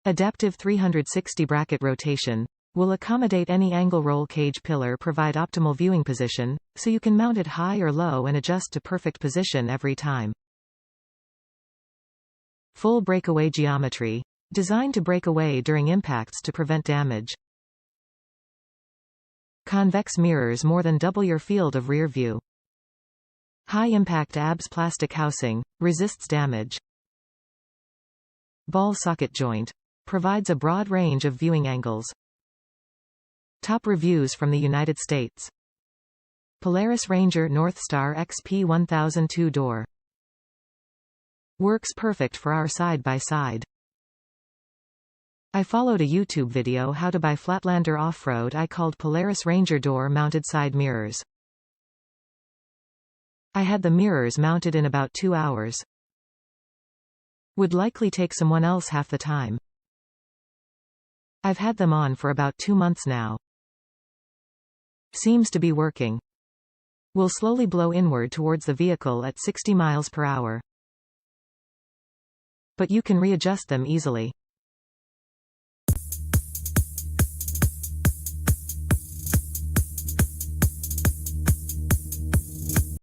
Adaptive 360 bracket rotation will accommodate any angle. Roll cage pillar provide optimal viewing position, so you can mount it high or low and adjust to perfect position every time. Full breakaway geometry. Designed to break away during impacts to prevent damage. Convex mirrors more than double your field of rear view. High impact ABS plastic housing, resists damage. Ball socket joint. Provides a broad range of viewing angles. Top reviews from the United States. Polaris Ranger NorthStar XP 1000 2-door. Works perfect for our side-by-side. I followed a YouTube video how to buy Flatlander Offroad I called Polaris Ranger door-mounted side mirrors. I had the mirrors mounted in about 2 hours. Would likely take someone else half the time. I've had them on for about 2 months now. Seems to be working. Will slowly blow inward towards the vehicle at 60 miles per hour. But you can readjust them easily.